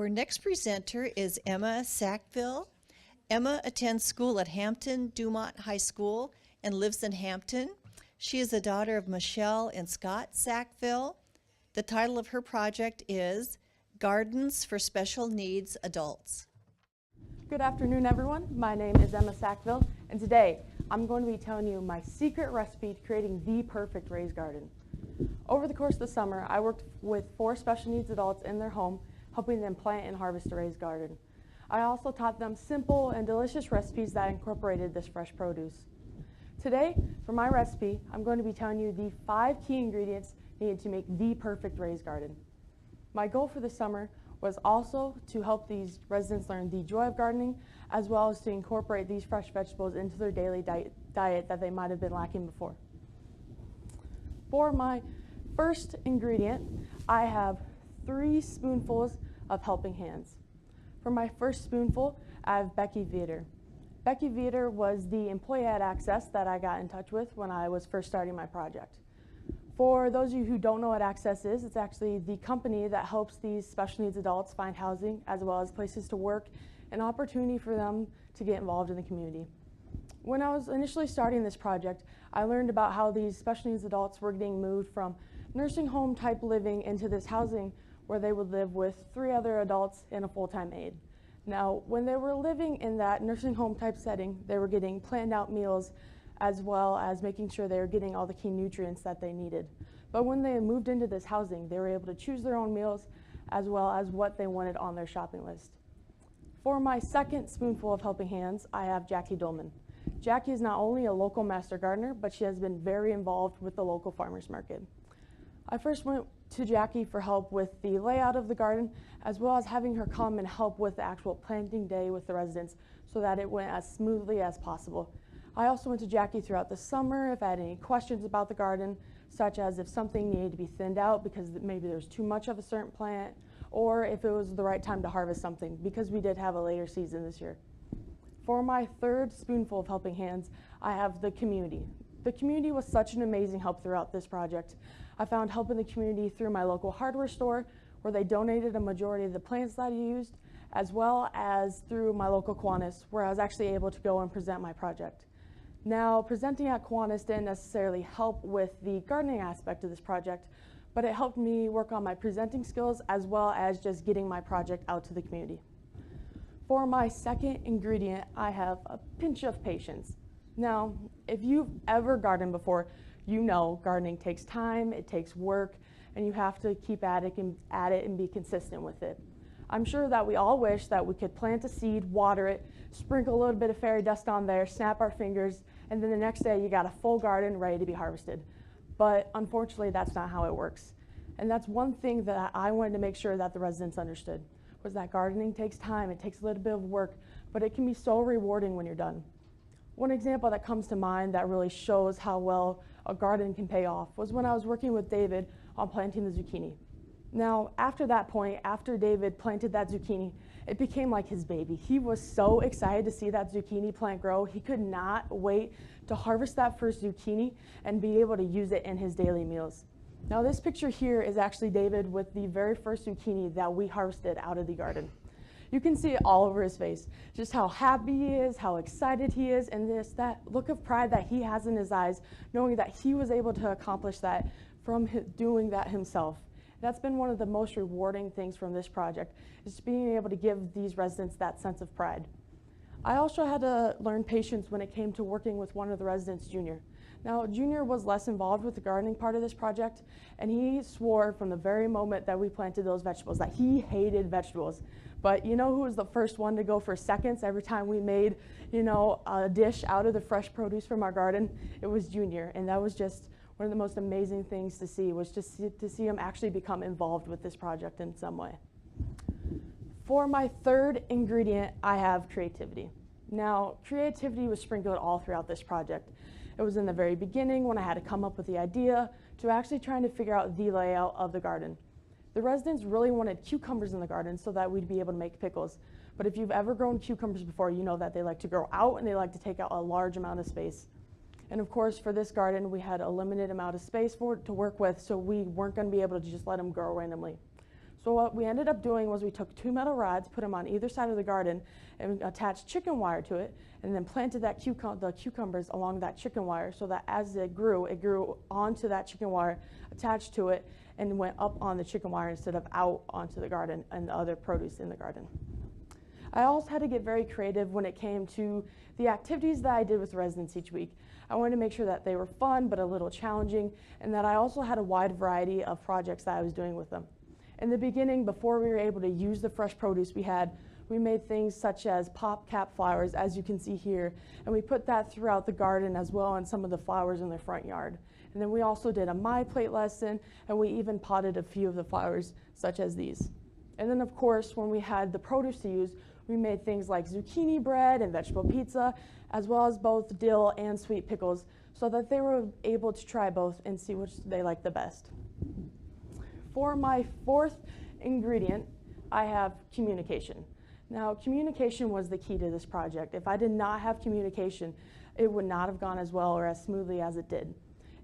Our next presenter is Emma Sackville. Emma attends school at Hampton-Dumont High School and lives in Hampton. She is the daughter of Michelle and Scott Sackville. The title of her project is Gardens for Special Needs Adults. Good afternoon, everyone. My name is Emma Sackville, and today I'm going to be telling you my secret recipe to creating the perfect raised garden. Over the course of the summer, I worked with 4 special needs adults in their home, helping them plant and harvest a raised garden. I also taught them simple and delicious recipes that incorporated this fresh produce. Today, for my recipe, I'm going to be telling you the 5 key ingredients needed to make the perfect raised garden. My goal for the summer was also to help these residents learn the joy of gardening, as well as to incorporate these fresh vegetables into their daily diet that they might have been lacking before. For my first ingredient, I have 3 spoonfuls of helping hands. For my first spoonful, I have Becky Veter. Becky Veter was the employee at Access that I got in touch with when I was first starting my project. For those of you who don't know what Access is, it's actually the company that helps these special needs adults find housing as well as places to work and opportunity for them to get involved in the community. When I was initially starting this project, I learned about how these special needs adults were getting moved from nursing home type living into this housing where they would live with 3 other adults and a full-time aide. Now, when they were living in that nursing home type setting, they were getting planned out meals as well as making sure they were getting all the key nutrients that they needed. But when they moved into this housing, they were able to choose their own meals as well as what they wanted on their shopping list. For my second spoonful of helping hands, I have Jackie Dolman. Jackie is not only a local master gardener, but she has been very involved with the local farmers market. I first went to Jackie for help with the layout of the garden, as well as having her come and help with the actual planting day with the residents so that it went as smoothly as possible. I also went to Jackie throughout the summer if I had any questions about the garden, such as if something needed to be thinned out because maybe there was too much of a certain plant, or if it was the right time to harvest something, because we did have a later season this year. For my third spoonful of helping hands, I have the community. The community was such an amazing help throughout this project. I found help in the community through my local hardware store, where they donated a majority of the plants that I used, as well as through my local Kiwanis, where I was actually able to go and present my project. Now, presenting at Kiwanis didn't necessarily help with the gardening aspect of this project, but it helped me work on my presenting skills as well as just getting my project out to the community. For my second ingredient, I have a pinch of patience. Now, if you've ever gardened before, you know gardening takes time, it takes work, and you have to keep at it and be consistent with it. I'm sure that we all wish that we could plant a seed, water it, sprinkle a little bit of fairy dust on there, snap our fingers, and then the next day you got a full garden ready to be harvested. But unfortunately, that's not how it works. And that's one thing that I wanted to make sure that the residents understood, was that gardening takes time, it takes a little bit of work, but it can be so rewarding when you're done. One example that comes to mind that really shows how well a garden can pay off was when I was working with David on planting the zucchini. Now, after that point, after David planted that zucchini, it became like his baby. He was so excited to see that zucchini plant grow. He could not wait to harvest that first zucchini and be able to use it in his daily meals. Now, this picture here is actually David with the very first zucchini that we harvested out of the garden. You can see it all over his face, just how happy he is, how excited he is, and that look of pride that he has in his eyes, knowing that he was able to accomplish that from doing that himself. That's been one of the most rewarding things from this project, is being able to give these residents that sense of pride. I also had to learn patience when it came to working with one of the residents, Junior. Now, Junior was less involved with the gardening part of this project, and he swore from the very moment that we planted those vegetables that he hated vegetables. But you know who was the first one to go for seconds every time we made, a dish out of the fresh produce from our garden? It was Junior, and that was just one of the most amazing things to see, was just to see him actually become involved with this project in some way. For my third ingredient, I have creativity. Now, creativity was sprinkled all throughout this project. It was in the very beginning when I had to come up with the idea to actually trying to figure out the layout of the garden. The residents really wanted cucumbers in the garden so that we'd be able to make pickles. But if you've ever grown cucumbers before, you know that they like to grow out and they like to take out a large amount of space. And of course, for this garden, we had a limited amount of space to work with, so we weren't going to be able to just let them grow randomly. So what we ended up doing was we took 2 metal rods, put them on either side of the garden, and attached chicken wire to it, and then planted the cucumbers along that chicken wire so that as it grew onto that chicken wire, attached to it, and went up on the chicken wire instead of out onto the garden and the other produce in the garden. I also had to get very creative when it came to the activities that I did with residents each week. I wanted to make sure that they were fun but a little challenging, and that I also had a wide variety of projects that I was doing with them. In the beginning, before we were able to use the fresh produce we made things such as pop cap flowers, as you can see here, and we put that throughout the garden as well and some of the flowers in the front yard. And then we also did a My Plate lesson, and we even potted a few of the flowers, such as these. And then of course, when we had the produce to use, we made things like zucchini bread and vegetable pizza, as well as both dill and sweet pickles, so that they were able to try both and see which they liked the best. For my fourth ingredient, I have communication. Now, communication was the key to this project. If I did not have communication, it would not have gone as well or as smoothly as it did.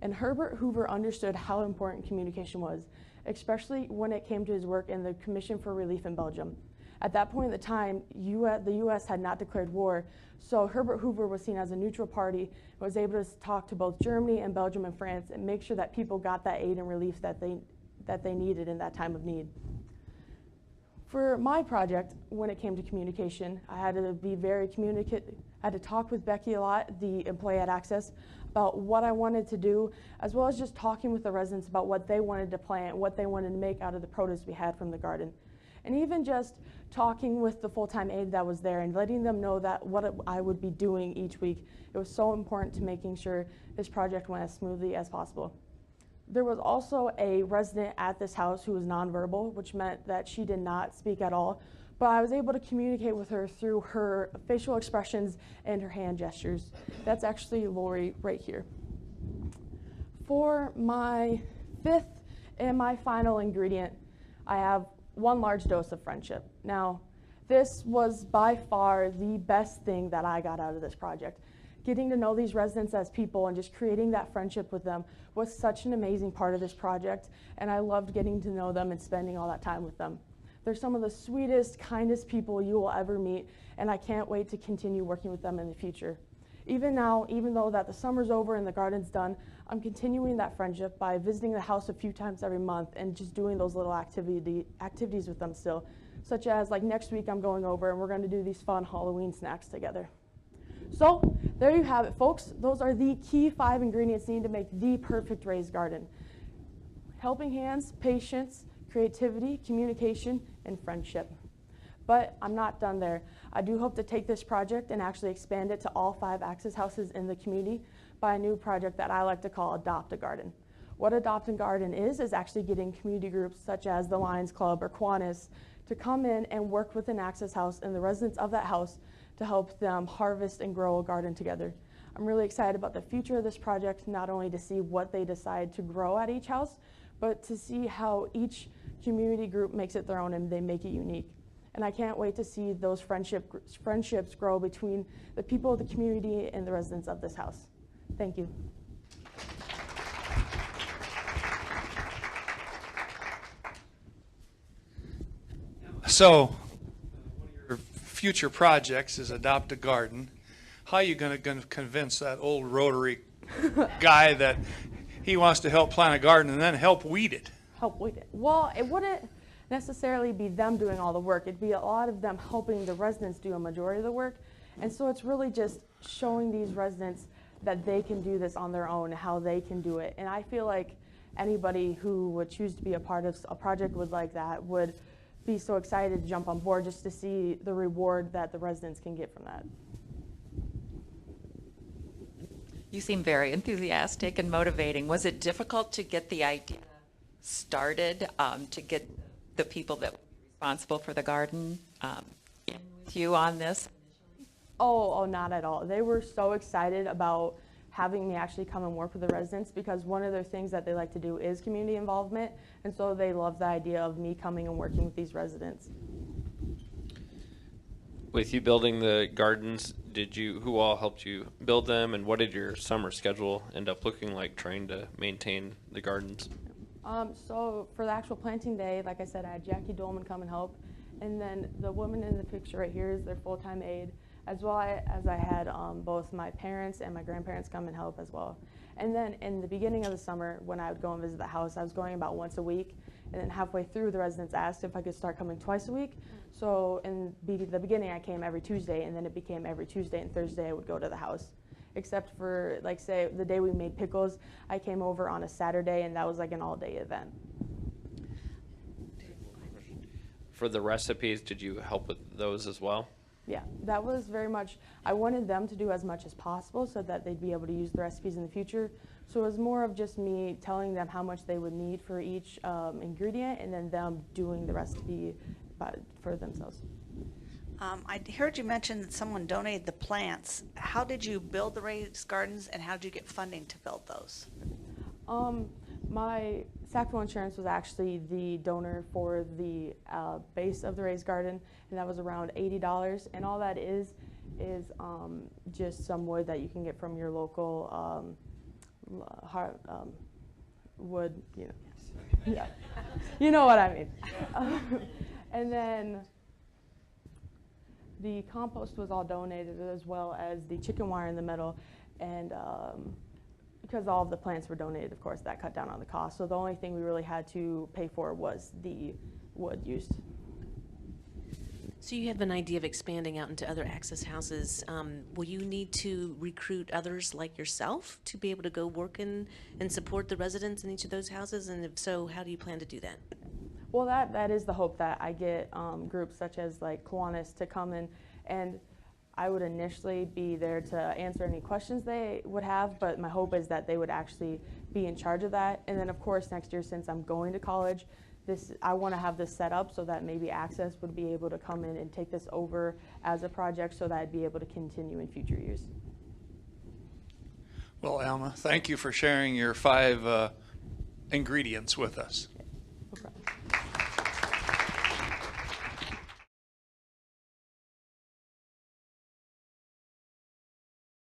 And Herbert Hoover understood how important communication was, especially when it came to his work in the Commission for Relief in Belgium. At that point in the time, the US had not declared war, so Herbert Hoover was seen as a neutral party and was able to talk to both Germany and Belgium and France and make sure that people got that aid and relief that they needed in that time of need. For my project, when it came to communication, I had to be very communicative. I had to talk with Becky a lot, the employee at Access, about what I wanted to do, as well as just talking with the residents about what they wanted to plant, what they wanted to make out of the produce we had from the garden. And even just talking with the full-time aide that was there and letting them know that what I would be doing each week. It was so important to making sure this project went as smoothly as possible. There was also a resident at this house who was nonverbal, which meant that she did not speak at all, but I was able to communicate with her through her facial expressions and her hand gestures. That's actually Lori right here. For my fifth and my final ingredient, I have one large dose of friendship. Now, this was by far the best thing that I got out of this project. Getting to know these residents as people and just creating that friendship with them was such an amazing part of this project, and I loved getting to know them and spending all that time with them. They're some of the sweetest, kindest people you will ever meet, and I can't wait to continue working with them in the future. Even now, even though that the summer's over and the garden's done, I'm continuing that friendship by visiting the house a few times every month and just doing those little activities with them still, such as like next week I'm going over and we're going to do these fun Halloween snacks together. So there you have it, folks. Those are the key 5 ingredients needed to make the perfect raised garden. Helping hands, patience, creativity, communication, and friendship. But I'm not done there. I do hope to take this project and actually expand it to all 5 Access houses in the community by a new project that I like to call Adopt a Garden. What Adopt a Garden is actually getting community groups such as the Lions Club or Kiwanis to come in and work with an Access house and the residents of that house to help them harvest and grow a garden together. I'm really excited about the future of this project, not only to see what they decide to grow at each house, but to see how each community group makes it their own and they make it unique. And I can't wait to see those friendships grow between the people of the community and the residents of this house. Thank you. So, one of your future projects is Adopt a Garden. How are you going to convince that old Rotary guy that he wants to help plant a garden and then help weed it? Help weed it. Well, it wouldn't necessarily be them doing all the work. It'd be a lot of them helping the residents do a majority of the work. And so it's really just showing these residents that they can do this on their own, how they can do it. And I feel like anybody who would choose to be a part of a project like that would be so excited to jump on board just to see the reward that the residents can get from that. You seem very enthusiastic and motivating. Was it difficult to get the idea started, to get the people that were responsible for the garden in with you on this? Oh, not at all. They were so excited about having me actually come and work with the residents because one of their things that they like to do is community involvement, and so they love the idea of me coming and working with these residents. With you building the gardens, who all helped you build them, and what did your summer schedule end up looking like trying to maintain the gardens? So for the actual planting day, like I said, I had Jackie Dolman come and help. And then the woman in the picture right here is their full-time aide, as well as I had both my parents and my grandparents come and help as well. And then in the beginning of the summer, when I would go and visit the house, I was going about once a week. And then halfway through, the residents asked if I could start coming twice a week. So in the beginning, I came every Tuesday, and then it became every Tuesday and Thursday I would go to the house. Except for, like, say, the day we made pickles, I came over on a Saturday, and that was like an all-day event. For the recipes, did you help with those as well? Yeah, that was very much, I wanted them to do as much as possible so that they'd be able to use the recipes in the future. So it was more of just me telling them how much they would need for each ingredient, and then them doing the recipe for themselves. I heard you mention that someone donated the plants. How did you build the raised gardens, and how did you get funding to build those? My Sackville Insurance was actually the donor for the base of the raised garden, and that was around $80. And all that is just some wood that you can get from your local wood, you know. Yeah, you know what I mean. And then the compost was all donated, as well as the chicken wire in the middle, and because all of the plants were donated, of course, that cut down on the cost. So the only thing we really had to pay for was the wood used. So you have an idea of expanding out into other access houses. Will you need to recruit others like yourself to be able to go work and support the residents in each of those houses? And if so, how do you plan to do that? Well, that is the hope, that I get groups such as like Kiwanis to come in, and I would initially be there to answer any questions they would have, but my hope is that they would actually be in charge of that. And then of course next year, since I'm going to college, I want to have this set up so that maybe Access would be able to come in and take this over as a project so that I'd be able to continue in future years. Well, Alma, thank you for sharing your 5 ingredients with us.